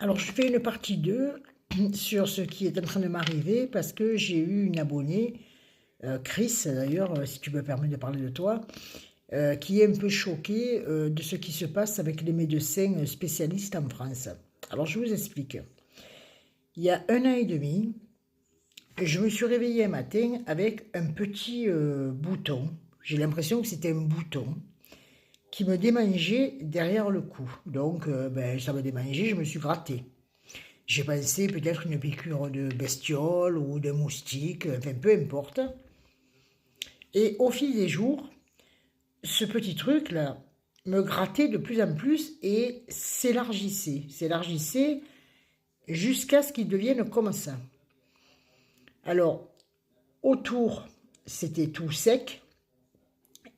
Alors, je fais une partie 2 sur ce qui est en train de m'arriver parce que j'ai eu une abonnée, Chris d'ailleurs, si tu me permets de parler de toi, qui est un peu choquée de ce qui se passe avec les médecins spécialistes en France. Alors, je vous explique. Il y a 1 an et demi, je me suis réveillée un matin avec un petit bouton. J'ai l'impression que c'était un bouton qui me démangeait derrière le cou. Donc, ça me démangeait, je me suis grattée. J'ai pensé peut-être une piqûre de bestiole ou de moustique, enfin peu importe. Et au fil des jours, ce petit truc-là me grattait de plus en plus et s'élargissait jusqu'à ce qu'il devienne comme ça. Alors, autour, c'était tout sec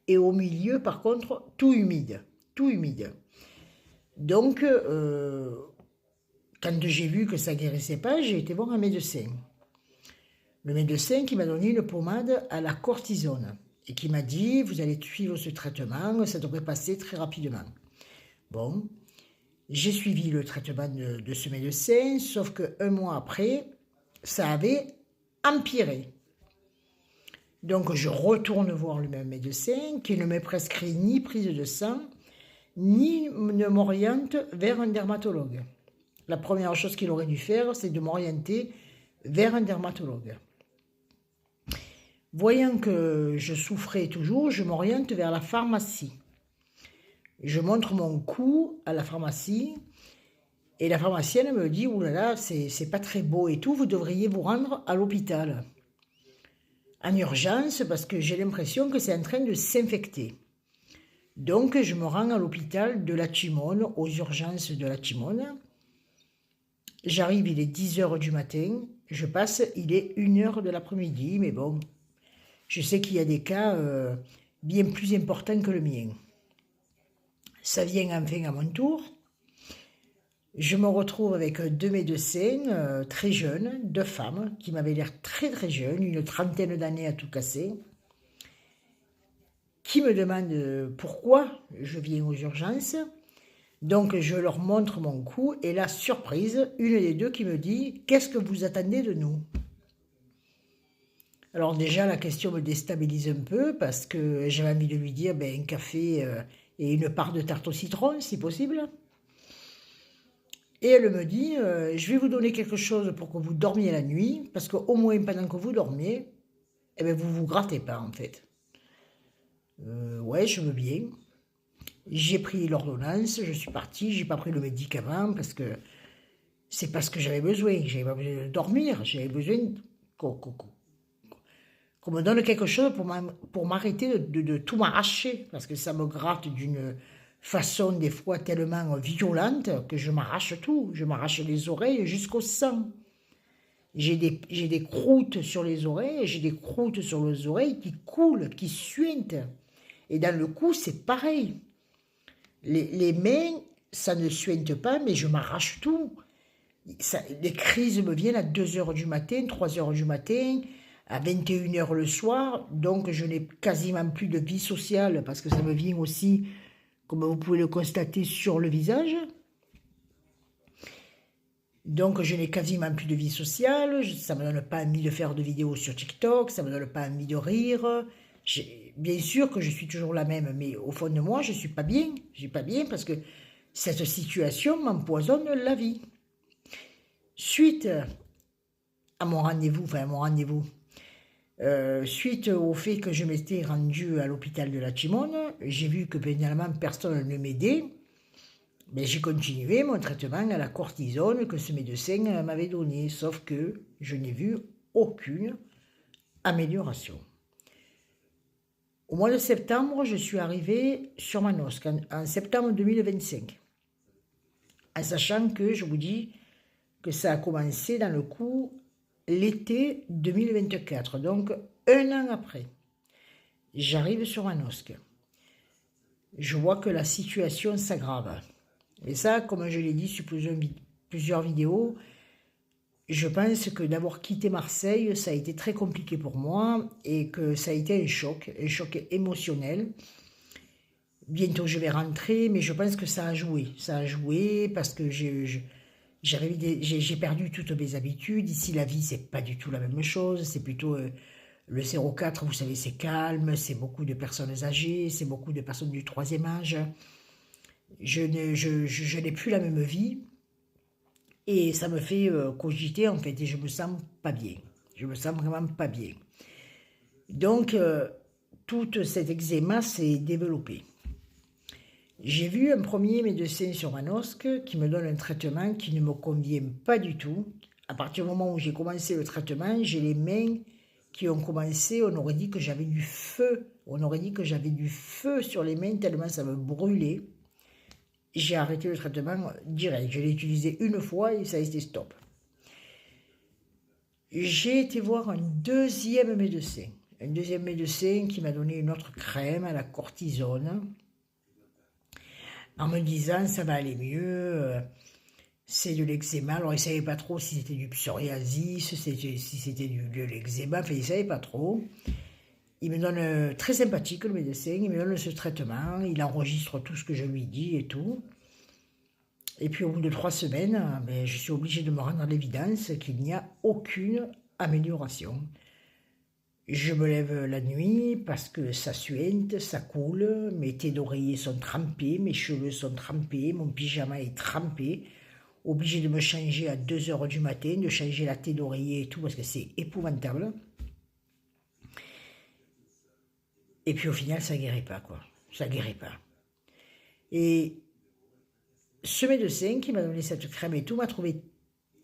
et au milieu, par contre, tout humide. Tout humide. Donc, quand j'ai vu que ça guérissait pas, j'ai été voir un médecin. Le médecin qui m'a donné une pommade à la cortisone et qui m'a dit, vous allez suivre ce traitement, ça devrait passer très rapidement. Bon, j'ai suivi le traitement de ce médecin, sauf qu'un mois après, ça avait empiré. Donc je retourne voir le même médecin qui ne me prescrit ni prise de sang, ni ne m'oriente vers un dermatologue. La première chose qu'il aurait dû faire, c'est de m'orienter vers un dermatologue. Voyant que je souffrais toujours, je m'oriente vers la pharmacie. Je montre mon cou à la pharmacie et la pharmacienne me dit « Ouh là là, c'est pas très beau et tout, vous devriez vous rendre à l'hôpital. » En urgence parce que j'ai l'impression que c'est en train de s'infecter. Donc je me rends à l'hôpital de la Timone, aux urgences de la Timone. J'arrive, il est 10 h du matin. Je passe, il est 1 h de l'après-midi, mais bon, je sais qu'il y a des cas bien plus importants que le mien. Ça vient enfin à mon tour. Je me retrouve avec 2 médecins très jeunes, 2 femmes, qui m'avaient l'air très très jeunes, une trentaine d'années à tout casser, qui me demandent pourquoi je viens aux urgences. Donc je leur montre mon cou et la surprise, une des deux qui me dit « Qu'est-ce que vous attendez de nous ?» Alors déjà la question me déstabilise un peu parce que j'avais envie de lui dire un café et une part de tarte au citron si possible. Et elle me dit je vais vous donner quelque chose pour que vous dormiez la nuit parce qu'au moins pendant que vous dormiez, vous vous grattez pas en fait. Ouais, je veux bien. J'ai pris l'ordonnance, je suis partie, j'ai pas pris le médicament parce que c'est pas ce que j'avais besoin. J'avais pas besoin de dormir, j'avais besoin qu'on me donne quelque chose pour m'arrêter de tout m'arracher parce que ça me gratte d'une façon des fois tellement violente que je m'arrache tout. Je m'arrache les oreilles jusqu'au sang. J'ai des croûtes sur les oreilles, j'ai des croûtes sur les oreilles qui coulent, qui suintent. Et dans le cou, c'est pareil. Les mains, ça ne suinte pas, mais je m'arrache tout. Les crises me viennent à 2 h du matin, 3 h du matin, à 21 h le soir. Donc, je n'ai quasiment plus de vie sociale parce que ça me vient aussi, comme vous pouvez le constater, sur le visage. Donc, je n'ai quasiment plus de vie sociale. Ça ne me donne pas envie de faire de vidéos sur TikTok. Ça ne me donne pas envie de rire. Bien sûr que je suis toujours la même, mais au fond de moi, je ne suis pas bien. Je suis pas bien parce que cette situation m'empoisonne la vie. Suite à mon rendez-vous, suite au fait que je m'étais rendue à l'hôpital de la Timone, j'ai vu que finalement personne ne m'aidait. Mais j'ai continué mon traitement à la cortisone que ce médecin m'avait donné, sauf que je n'ai vu aucune amélioration. Au mois de septembre, je suis arrivée sur Manosque, en septembre 2025. En sachant que, je vous dis, que ça a commencé dans le coup l'été 2024, donc 1 an après. J'arrive sur Manosque. Je vois que la situation s'aggrave. Et ça, comme je l'ai dit sur plusieurs vidéos, je pense que d'avoir quitté Marseille, ça a été très compliqué pour moi et que ça a été un choc émotionnel. Bientôt je vais rentrer, mais je pense que ça a joué. Ça a joué parce que J'ai perdu toutes mes habitudes. Ici, la vie, c'est pas du tout la même chose. C'est plutôt le 04, vous savez, c'est calme, c'est beaucoup de personnes âgées, c'est beaucoup de personnes du troisième âge. Je n'ai plus la même vie et ça me fait cogiter en fait et je me sens pas bien. Je me sens vraiment pas bien. Donc, tout cet eczéma s'est développé. J'ai vu un premier médecin sur Manosque qui me donne un traitement qui ne me convient pas du tout. À partir du moment où j'ai commencé le traitement, j'ai les mains qui ont commencé, on aurait dit que j'avais du feu. On aurait dit que j'avais du feu sur les mains tellement ça me brûlait. J'ai arrêté le traitement direct. Je l'ai utilisé une fois et ça a été stop. J'ai été voir un deuxième médecin. Un deuxième médecin qui m'a donné une autre crème à la cortisone en me disant ça va aller mieux, c'est de l'eczéma. Alors il ne savait pas trop si c'était du psoriasis, si c'était de l'eczéma, enfin il ne savait pas trop. Il me donne, très sympathique le médecin, il me donne ce traitement, il enregistre tout ce que je lui dis et tout. Et puis au bout de 3 semaines, ben, je suis obligée de me rendre à l'évidence qu'il n'y a aucune amélioration. Je me lève la nuit parce que ça suinte, ça coule, mes tés d'oreiller sont trempés, mes cheveux sont trempés, mon pyjama est trempé. Obligée de me changer à 2 h du matin, de changer la thé d'oreiller et tout parce que c'est épouvantable. Et puis au final, ça guérit pas, quoi. Ça guérit pas. Et ce médecin qui m'a donné cette crème et tout m'a trouvé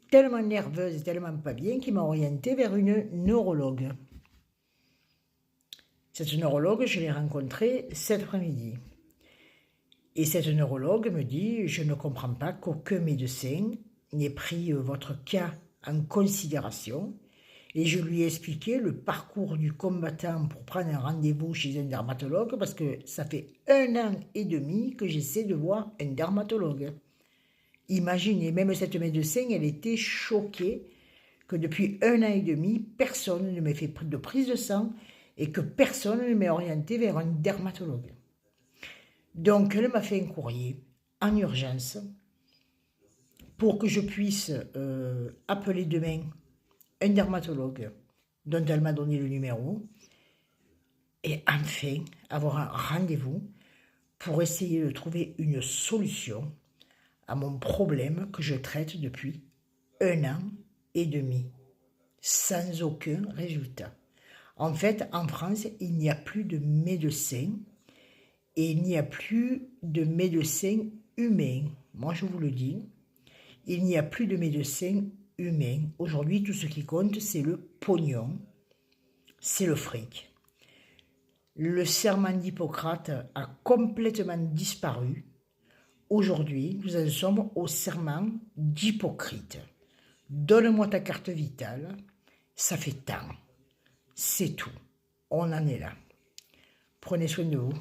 tellement nerveuse et tellement pas bien qu'il m'a orientée vers une neurologue. Cette neurologue, je l'ai rencontrée cet après-midi. Et cette neurologue me dit, je ne comprends pas qu'aucun médecin n'ait pris votre cas en considération. Et je lui ai expliqué le parcours du combattant pour prendre un rendez-vous chez un dermatologue parce que ça fait 1 an et demi que j'essaie de voir un dermatologue. Imaginez, même cette médecin, elle était choquée que depuis 1 an et demi, personne ne m'ait fait de prise de sang et que personne ne m'ait orienté vers un dermatologue. Donc, elle m'a fait un courrier en urgence pour que je puisse appeler demain un dermatologue dont elle m'a donné le numéro et enfin avoir un rendez-vous pour essayer de trouver une solution à mon problème que je traite depuis 1 an et demi sans aucun résultat. En fait, en France, il n'y a plus de médecins et il n'y a plus de médecins humains. Moi, je vous le dis, il n'y a plus de médecins humains. Aujourd'hui, tout ce qui compte, c'est le pognon, c'est le fric. Le serment d'Hippocrate a complètement disparu. Aujourd'hui, nous en sommes au serment d'Hypocrite. Donne-moi ta carte vitale, ça fait tant. C'est tout. On en est là. Prenez soin de vous.